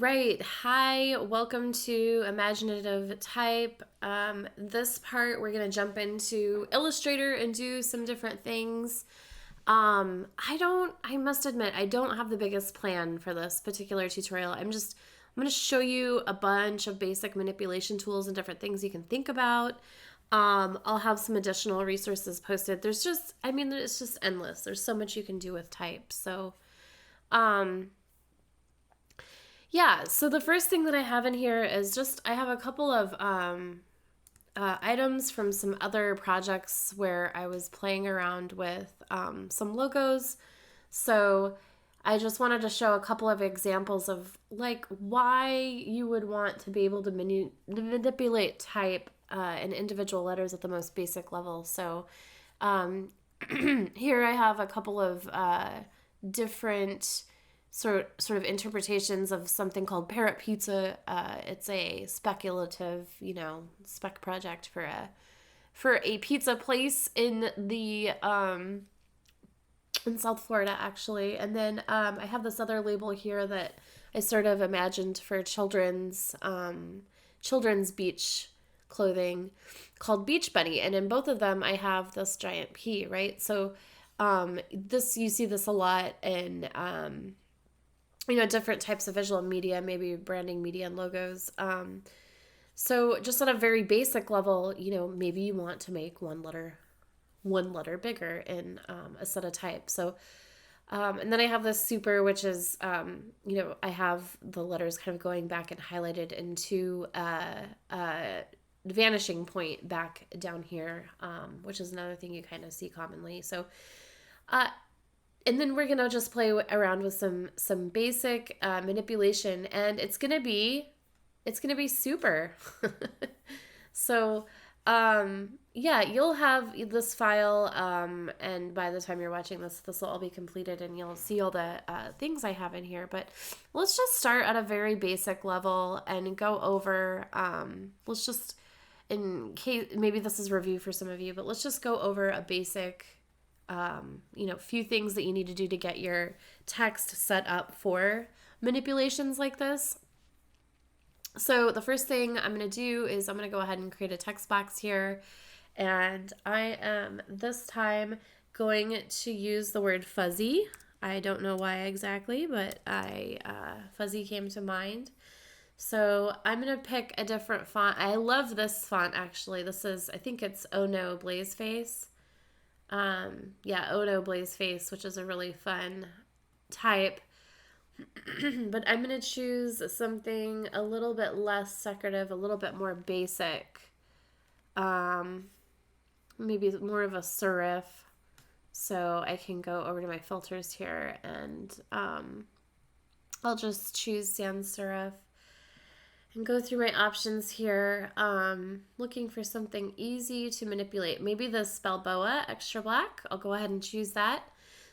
right. Hi, welcome to Imaginative Type. This part, we're going to jump into Illustrator and do some different things. I must admit, I don't have the biggest plan for this particular tutorial. I'm going to show you a bunch of basic manipulation tools and different things you can think about. I'll have some additional resources posted. It's just endless. There's so much you can do with type. Um, Yeah, so the first thing that I have in here is I have a couple of items from some other projects where I was playing around with some logos. So I just wanted to show a couple of examples of like why you would want to be able to manipulate type in individual letters at the most basic level. So um, here I have a couple of different sort of interpretations of something called Parrot Pizza. It's a speculative, spec project for a pizza place in South Florida, actually. And then I have this other label here that I sort of imagined for children's beach clothing called Beach Bunny. And in both of them, I have this giant P, right? So you see this a lot in different types of visual media, maybe branding media and logos. So just on a very basic level, maybe you want to make one letter bigger in a set of type. So, and then I have this super, which is, I have the letters kind of going back and highlighted into vanishing point back down here, which is another thing you kind of see commonly. So, and then we're gonna just play around with some basic manipulation, and it's gonna be super. So yeah, you'll have this file, and by the time you're watching this will all be completed, and you'll see all the things I have in here. But let's just start at a very basic level and go over. Let's just, in case maybe this is review for some of you, but let's just go over a basic. Few things that you need to do to get your text set up for manipulations like this. So the first thing I'm going to do is I'm going to go ahead and create a text box here. And I am this time going to use the word fuzzy. I don't know why exactly, but fuzzy came to mind. So I'm going to pick a different font. I love this font, actually. I think it's Oh No Blazeface. Oh No Blazeface, which is a really fun type. But I'm going to choose something a little bit less decorative, a little bit more basic. Maybe more of a serif. So I can go over to my filters here and I'll just choose sans serif and go through my options here, looking for something easy to manipulate. Maybe the Spellboa Extra Black. I'll go ahead and choose that.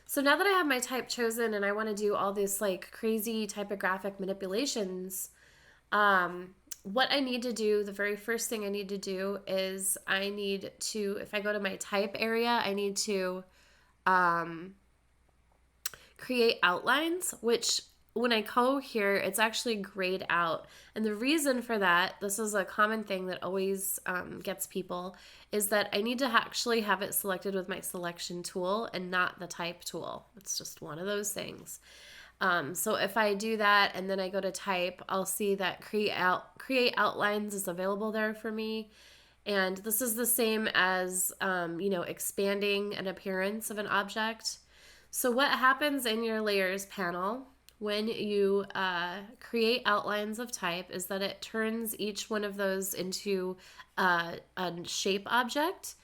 So now that I have my type chosen and I want to do all this like crazy typographic manipulations, what I need to do, the very first thing I need to do is if I go to my type area, I need to create outlines, which when I go here, it's actually grayed out. And the reason for that, this is a common thing that always gets people, is that I need to actually have it selected with my selection tool and not the type tool. It's just one of those things. So if I do that and then I go to type, I'll see that create outlines is available there for me. And this is the same as, expanding an appearance of an object. So what happens in your layers panel when you create outlines of type is that it turns each one of those into a shape object.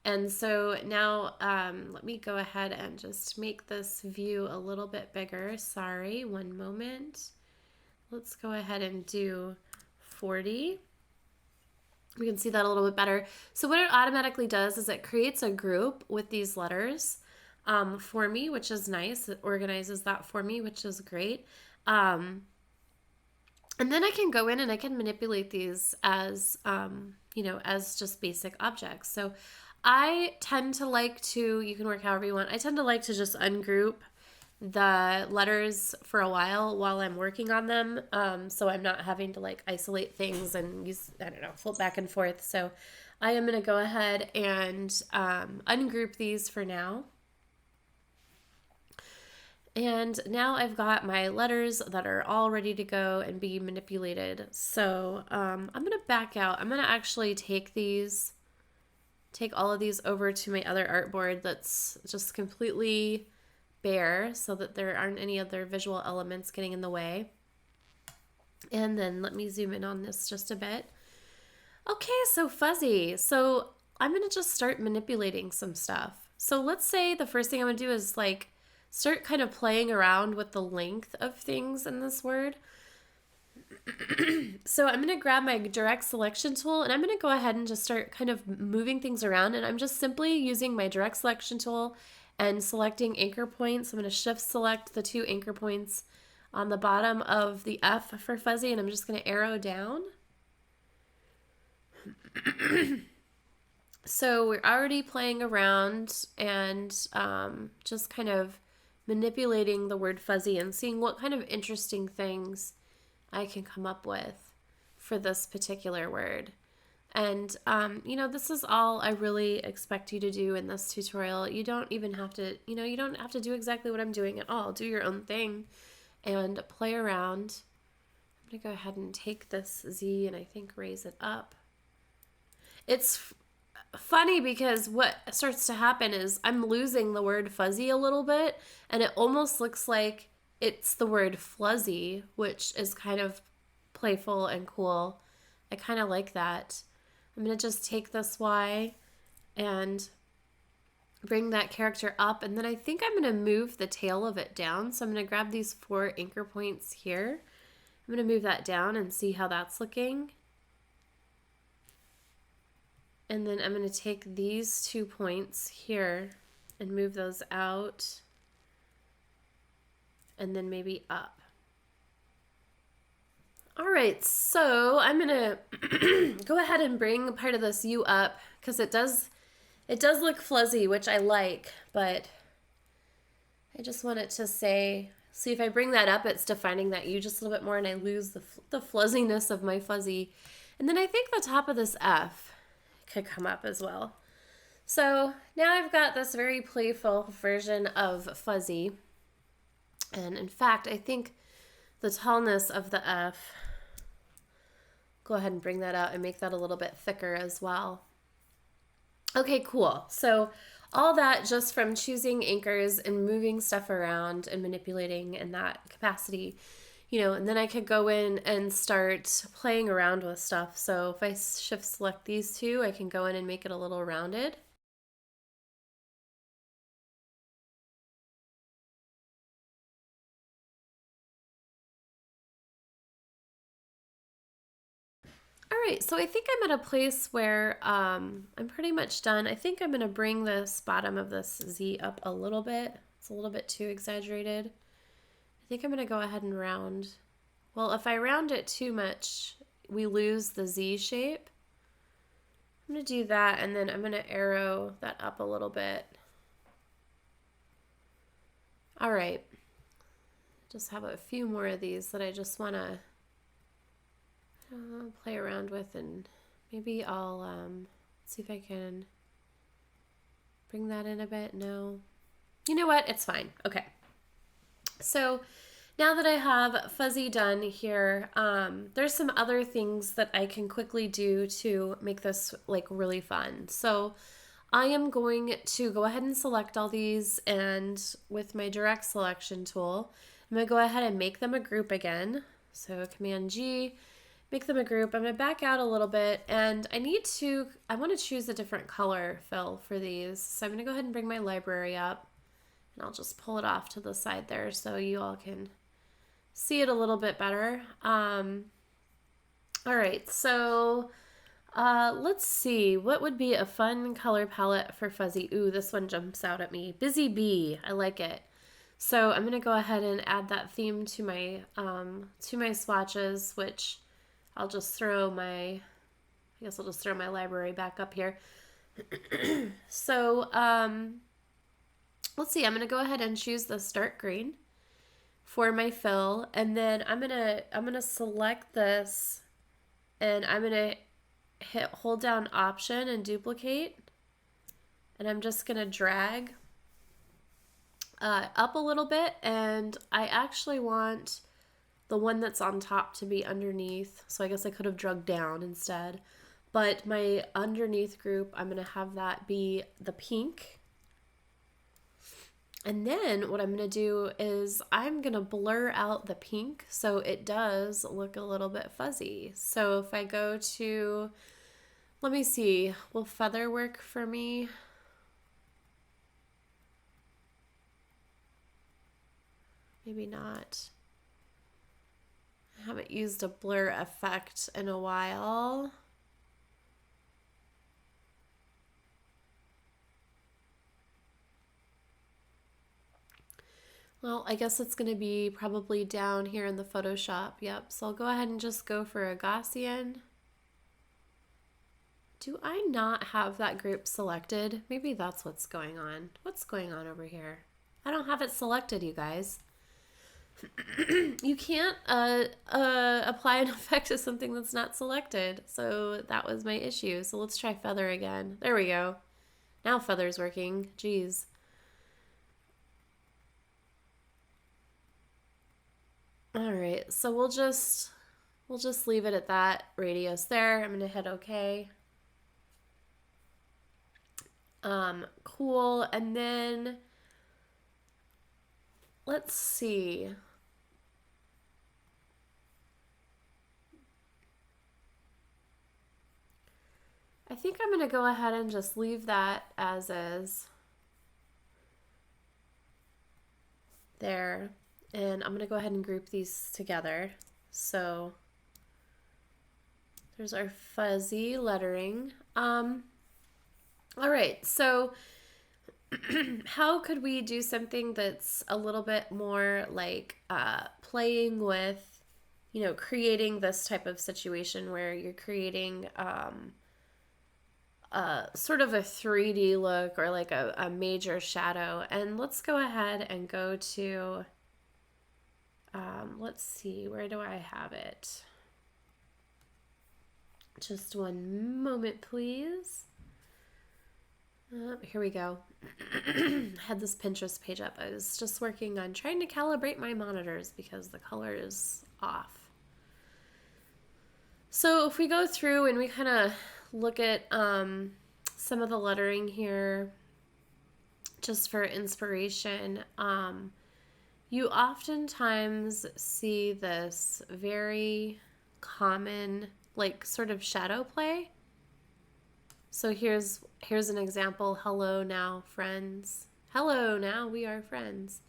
And so now let me go ahead and just make this view a little bit bigger. Sorry, one moment. Let's go ahead and do 40. We can see that a little bit better. So what it automatically does is it creates a group with these letters for me, which is nice. It organizes that for me, which is great. And then I can go in and I can manipulate these as, as just basic objects. So I tend to like to, you can work however you want. I tend to like to just ungroup the letters for a while I'm working on them. So I'm not having to like isolate things and use, I don't know, flip back and forth. So I am going to go ahead and ungroup these for now. And now I've got my letters that are all ready to go and be manipulated. So I'm going to back out. I'm going to actually take all of these over to my other artboard that's just completely bare so that there aren't any other visual elements getting in the way. And then let me zoom in on this just a bit. Okay, so fuzzy. So I'm going to just start manipulating some stuff. So let's say the first thing I'm going to do is like start kind of playing around with the length of things in this word. So I'm going to grab my direct selection tool and I'm going to go ahead and just start kind of moving things around. And I'm just simply using my direct selection tool and selecting anchor points. I'm going to shift select the 2 anchor points on the bottom of the F for fuzzy, and I'm just going to arrow down. So we're already playing around and just kind of manipulating the word fuzzy and seeing what kind of interesting things I can come up with for this particular word. And, this is all I really expect you to do in this tutorial. You don't even have to, you don't have to do exactly what I'm doing at all. Do your own thing and play around. I'm going to go ahead and take this Z and I think raise it up. It's funny because what starts to happen is I'm losing the word fuzzy a little bit, and it almost looks like it's the word fluzzy, which is kind of playful and cool. I kind of like that. I'm going to just take this Y and bring that character up, and then I think I'm going to move the tail of it down. So I'm going to grab these 4 anchor points here. I'm going to move that down and see how that's looking. And then I'm going to take these 2 points here and move those out and then maybe up. All right, so I'm going to go ahead and bring part of this U up because it does look fuzzy, which I like, but I just want it to say, see if I bring that up, it's defining that U just a little bit more and I lose the fluzziness of my fuzzy. And then I think the top of this F could come up as well. So now I've got this very playful version of fuzzy. And in fact, I think the tallness of the F, go ahead and bring that out and make that a little bit thicker as well. Okay, cool. So all that just from choosing anchors and moving stuff around and manipulating in that capacity, and then I could go in and start playing around with stuff. So if I shift select these 2, I can go in and make it a little rounded. All right, so I think I'm at a place where I'm pretty much done. I think I'm going to bring this bottom of this Z up a little bit. It's a little bit too exaggerated. I think I'm going to go ahead and round. Well, if I round it too much, we lose the Z shape. I'm going to do that, and then I'm going to arrow that up a little bit. All right. Just have a few more of these that I just want to play around with, and maybe I'll see if I can bring that in a bit. No. You know what? It's fine. Okay. So now that I have fuzzy done here, there's some other things that I can quickly do to make this like really fun. So I am going to go ahead and select all these, and with my direct selection tool, I'm going to go ahead and make them a group again. So Command G, make them a group. I'm going to back out a little bit, and I want to choose a different color fill for these. So I'm going to go ahead and bring my library up, and I'll just pull it off to the side there so you all can see it a little bit better. All right, so let's see, what would be a fun color palette for fuzzy? Ooh, this one jumps out at me. Busy Bee, I like it. So I'm gonna go ahead and add that theme to my swatches, which I'll just throw my library back up here. So let's see, I'm going to go ahead and choose this dark green for my fill, and then I'm gonna select this, and I'm gonna hold down Option and duplicate, and I'm just gonna drag up a little bit, and I actually want the one that's on top to be underneath, so I guess I could have dragged down instead, but my underneath group, I'm gonna have that be the pink. And then what I'm going to do is I'm going to blur out the pink so it does look a little bit fuzzy. So if I go to, let me see, will feather work for me? Maybe not. I haven't used a blur effect in a while. Well, I guess it's going to be probably down here in the Photoshop. Yep, so I'll go ahead and just go for a Gaussian. Do I not have that group selected? Maybe that's what's going on. What's going on over here? I don't have it selected, you guys. You can't apply an effect to something that's not selected. So that was my issue. So let's try feather again. There we go. Now feather's working. Jeez. All right, so we'll just leave it at that radius there. I'm gonna hit OK. Cool, and then let's see. I think I'm gonna go ahead and just leave that as is. There. And I'm going to go ahead and group these together. So there's our fuzzy lettering. All right, so how could we do something that's a little bit more like playing with, you know, creating this type of situation where you're creating sort of a 3D look or like a major shadow. And let's go ahead and go to... let's see, where do I have it? Just one moment, please. Here we go. I had this Pinterest page up. I was just working on trying to calibrate my monitors because the color is off. So if we go through and we kind of look at some of the lettering here, just for inspiration, you oftentimes see this very common, like, sort of shadow play. So here's an example. Hello now, friends. Hello now, we are friends.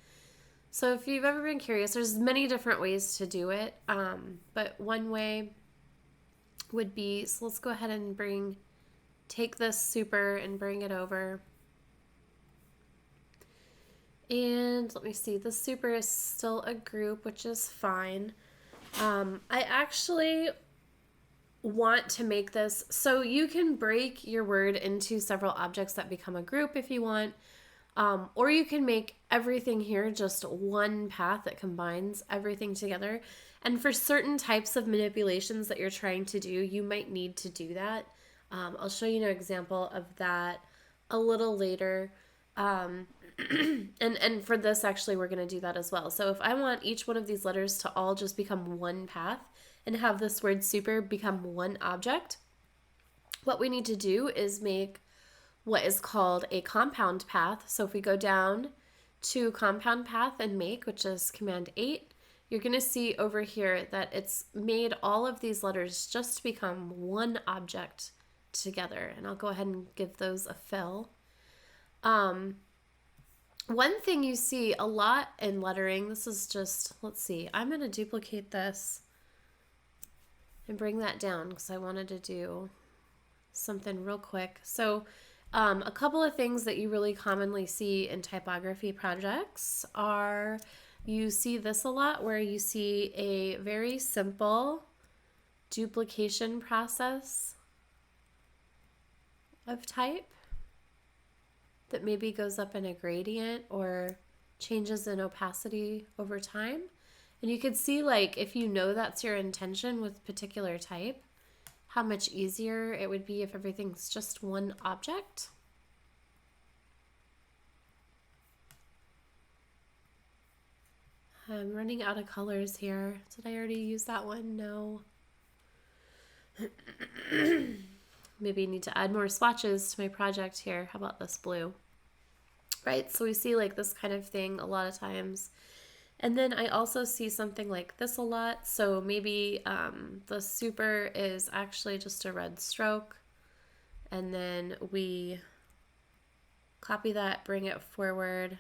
So if you've ever been curious, there's many different ways to do it. But one way would be, so let's go ahead and take this super and bring it over. And let me see, the super is still a group, which is fine. I actually want to make this, so you can break your word into several objects that become a group if you want, or you can make everything here just one path that combines everything together. And for certain types of manipulations that you're trying to do, you might need to do that. I'll show you an example of that a little later. And for this, actually, we're going to do that as well. So if I want each one of these letters to all just become one path and have this word super become one object, what we need to do is make what is called a compound path. So if we go down to compound path and make, which is Command 8, you're going to see over here that it's made all of these letters just to become one object together. And I'll go ahead and give those a fill. One thing you see a lot in lettering, this is just, let's see, I'm going to duplicate this and bring that down because I wanted to do something real quick. So a couple of things that you really commonly see in typography projects are, you see this a lot where you see a very simple duplication process of type. that maybe goes up in a gradient or changes in opacity over time. And you could see, like, if you know that's your intention with particular type, how much easier it would be if everything's just one object. I'm running out of colors here. Did I already use that one? No. Maybe I need to add more swatches to my project here. How about this blue? Right, so we see like this kind of thing a lot of times. And then I also see something like this a lot. So maybe the super is actually just a red stroke. And then we copy that, bring it forward.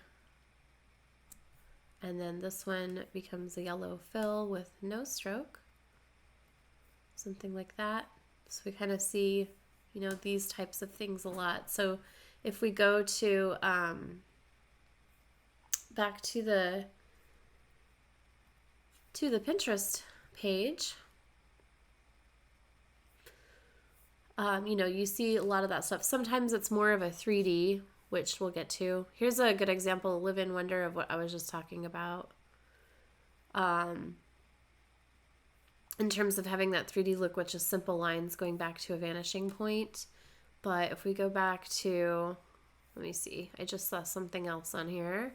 And then this one becomes a yellow fill with no stroke. Something like that. So we kind of see, you know, these types of things a lot. So if we go to back to the Pinterest page, you know, you see a lot of that stuff. Sometimes it's more of a 3D, which we'll get to. Here's a good example, live in wonder, of what I was just talking about. In terms of having that 3D look, which is simple lines going back to a vanishing point. But if we go back to, let me see, I just saw something else on here.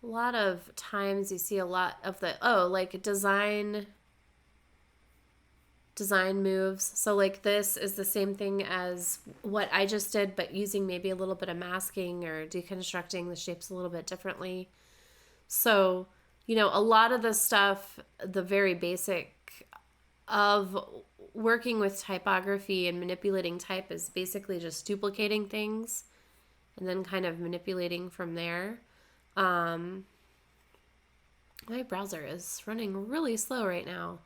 A lot of times you see a lot of the, like design moves. So like this is the same thing as what I just did, but using maybe a little bit of masking or deconstructing the shapes a little bit differently. So, you know, a lot of the stuff, the very basic of working with typography and manipulating type is basically just duplicating things and then kind of manipulating from there. My browser is running really slow right now.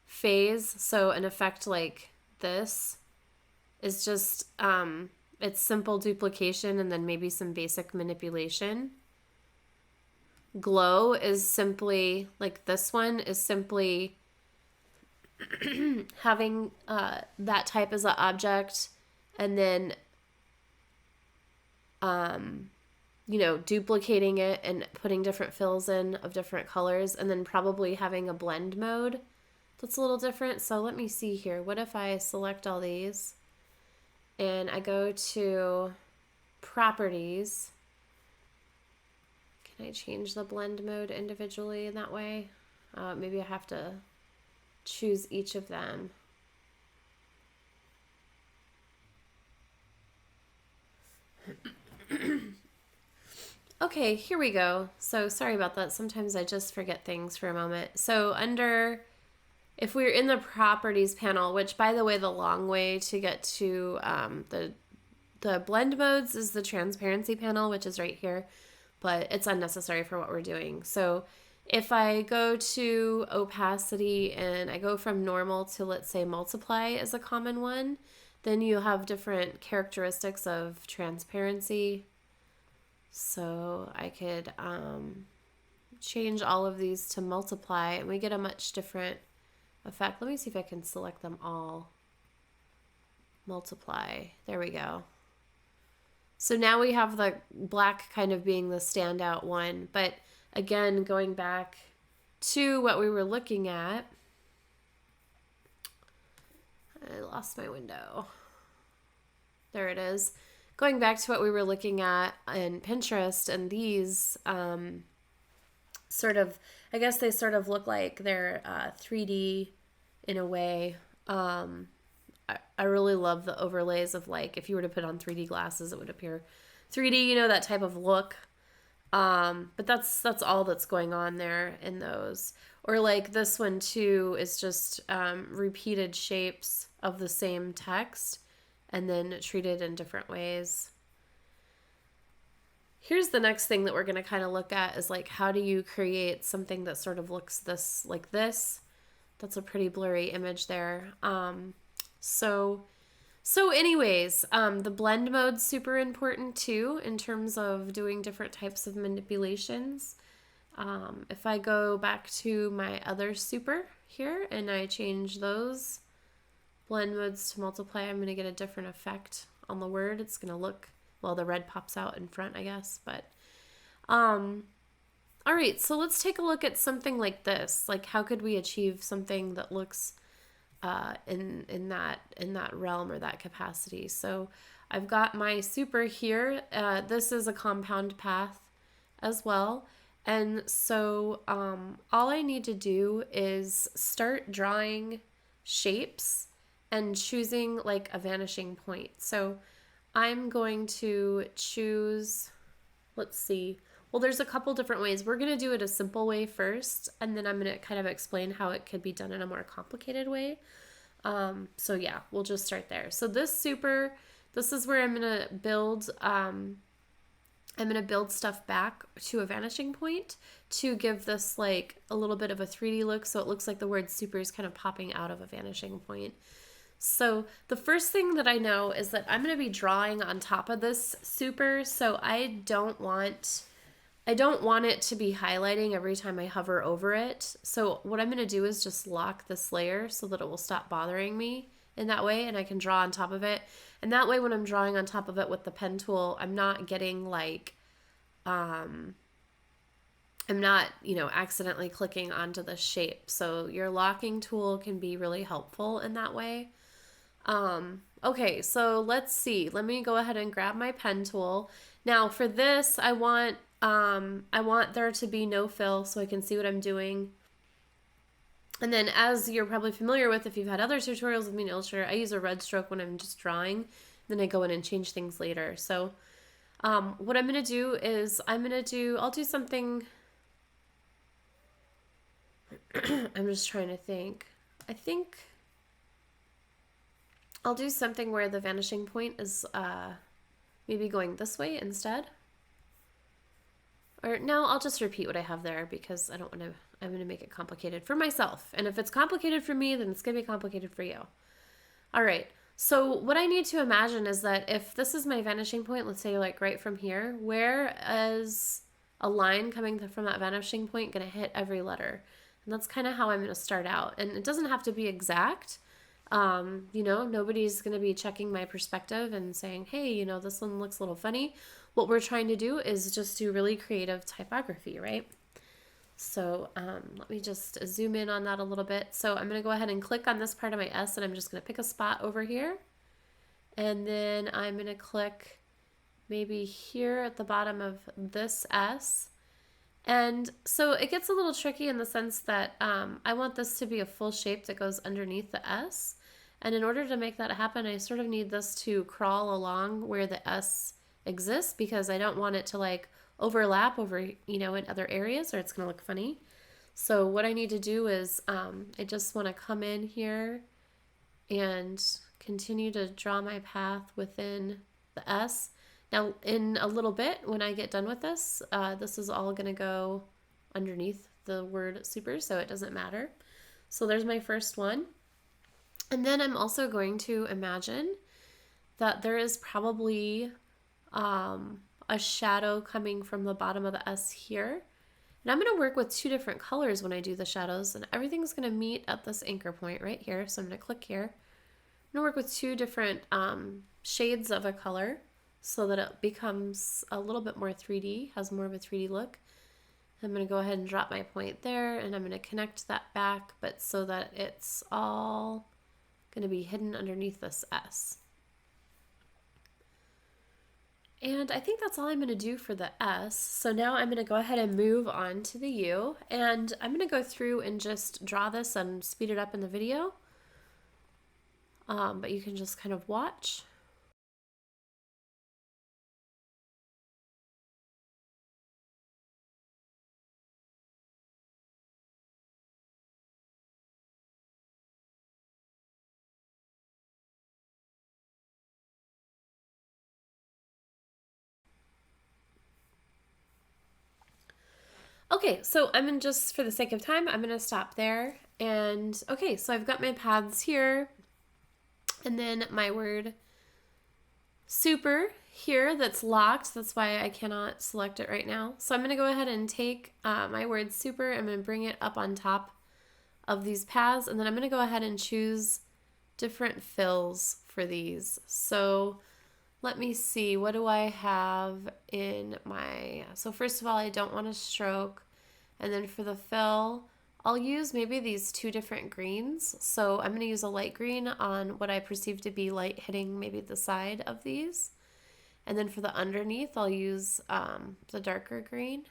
Phase, so an effect like this is just, it's simple duplication and then maybe some basic manipulation. Glow is simply, like this one is simply having that type as an object and then you know, duplicating it and putting different fills in of different colors, and then probably having a blend mode that's a little different. So let me see here. What if I select all these and I go to properties? Can I change the blend mode individually in that way? Maybe I have to choose each of them. Okay, here we go. So sorry about that. Sometimes I just forget things for a moment. So under, if we're in the properties panel, which by the way, the long way to get to the blend modes is the transparency panel, which is right here, but it's unnecessary for what we're doing. So if I go to opacity and I go from normal to, let's say, multiply is a common one, then you have different characteristics of transparency. So I could change all of these to multiply and we get a much different effect. Let me see if I can select them all. Multiply. There we go. So now we have the black kind of being the standout one. But again, going back to what we were looking at, I lost my window. There it is. Going back to what we were looking at in Pinterest, and these sort of, I guess they sort of look like they're 3D in a way. I really love the overlays of, like, if you were to put on 3D glasses, it would appear 3D, you know, that type of look. But that's all that's going on there in those. Or like this one too is just repeated shapes of the same text and then treated in different ways. Here's the next thing that we're going to kind of look at is like, how do you create something that sort of looks this like this? That's a pretty blurry image there. So anyways, the blend mode's super important too in terms of doing different types of manipulations. If I go back to my other super here and I change those, blend modes to multiply, I'm going to get a different effect on the word. It's going to look, well, the red pops out in front, I guess, but all right, so let's take a look at something like this. Like, how could we achieve something that looks in that realm or that capacity? So I've got my super here. This is a compound path as well. And so all I need to do is start drawing shapes and choosing like a vanishing point. So I'm going to choose, let's see. Well, there's a couple different ways. We're going to do it a simple way first, and then I'm going to kind of explain how it could be done in a more complicated way. So yeah, we'll just start there. So this is where I'm going to build, stuff back to a vanishing point to give this like a little bit of a 3D look. So it looks like the word super is kind of popping out of a vanishing point. So the first thing that I know is that I'm going to be drawing on top of this super. So I don't want it to be highlighting every time I hover over it. So what I'm going to do is just lock this layer so that it will stop bothering me in that way, and I can draw on top of it. And that way when I'm drawing on top of it with the pen tool, I'm not getting like, I'm not, accidentally clicking onto the shape. So your locking tool can be really helpful in that way. Okay, so let's see. Let me go ahead and grab my pen tool. Now for this, I want there to be no fill so I can see what I'm doing. And then as you're probably familiar with, if you've had other tutorials with me in Illustrator, I use a red stroke when I'm just drawing. Then I go in and change things later. So what I'm going to do is I'll do something. I'm just trying to think. I think I'll do something where the vanishing point is maybe going this way instead. Or no, I'll just repeat what I have there because I'm going to make it complicated for myself. And if it's complicated for me, then it's going to be complicated for you. All right. So what I need to imagine is that if this is my vanishing point, let's say like right from here, where is a line coming from that vanishing point going to hit every letter? And that's kind of how I'm going to start out. And it doesn't have to be exact. Nobody's going to be checking my perspective and saying, hey, this one looks a little funny. What we're trying to do is just do really creative typography, right? So let me just zoom in on that a little bit. So I'm going to go ahead and click on this part of my S, and I'm just going to pick a spot over here. And then I'm going to click maybe here at the bottom of this S. And so it gets a little tricky in the sense that I want this to be a full shape that goes underneath the S. And in order to make that happen, I sort of need this to crawl along where the S exists because I don't want it to like overlap over, in other areas or it's going to look funny. So what I need to do is I just want to come in here and continue to draw my path within the S. Now, in a little bit, when I get done with this, this is all going to go underneath the word super, so it doesn't matter. So there's my first one. And then I'm also going to imagine that there is probably a shadow coming from the bottom of the S here. And I'm going to work with two different colors when I do the shadows, and everything's going to meet at this anchor point right here. So I'm going to click here. I'm going to work with two different shades of a color, so that it becomes a little bit more 3D, has more of a 3D look. I'm going to go ahead and drop my point there, and I'm going to connect that back, but so that it's all going to be hidden underneath this S. And I think that's all I'm going to do for the S. So now I'm going to go ahead and move on to the U, and I'm going to go through and just draw this and speed it up in the video. But you can just kind of watch. Okay, so just for the sake of time, I'm going to stop there. And okay, so I've got my paths here, and then my word super here that's locked. That's why I cannot select it right now. So I'm going to go ahead and take my word super. I'm going to bring it up on top of these paths, and then I'm going to go ahead and choose different fills for these. So let me see, what do I have in my, so first of all, I don't want to stroke. And then for the fill, I'll use maybe these two different greens. So I'm going to use a light green on what I perceive to be light hitting maybe the side of these. And then for the underneath, I'll use the darker green.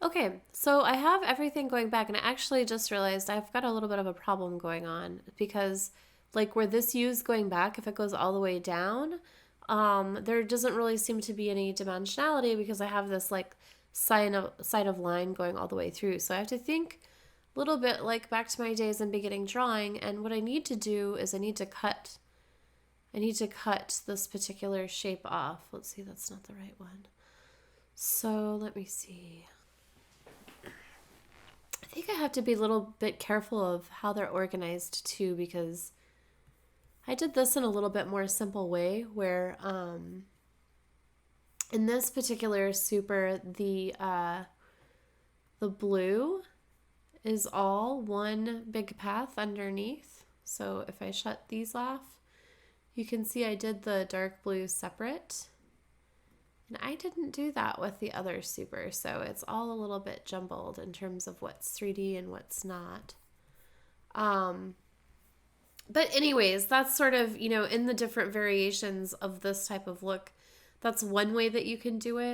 Okay, so I have everything going back, and I actually just realized I've got a little bit of a problem going on because, like, where this U is going back, if it goes all the way down, there doesn't really seem to be any dimensionality because I have this like side of line going all the way through. So I have to think a little bit like back to my days in beginning drawing, and what I need to do is I need to cut this particular shape off. Let's see, that's not the right one. So let me see. I think I have to be a little bit careful of how they're organized too, because I did this in a little bit more simple way where in this particular super the blue is all one big path underneath. So if I shut these off, you can see I did the dark blue separate. And I didn't do that with the other super, so it's all a little bit jumbled in terms of what's 3D and what's not. But anyways, that's sort of, in the different variations of this type of look, that's one way that you can do it.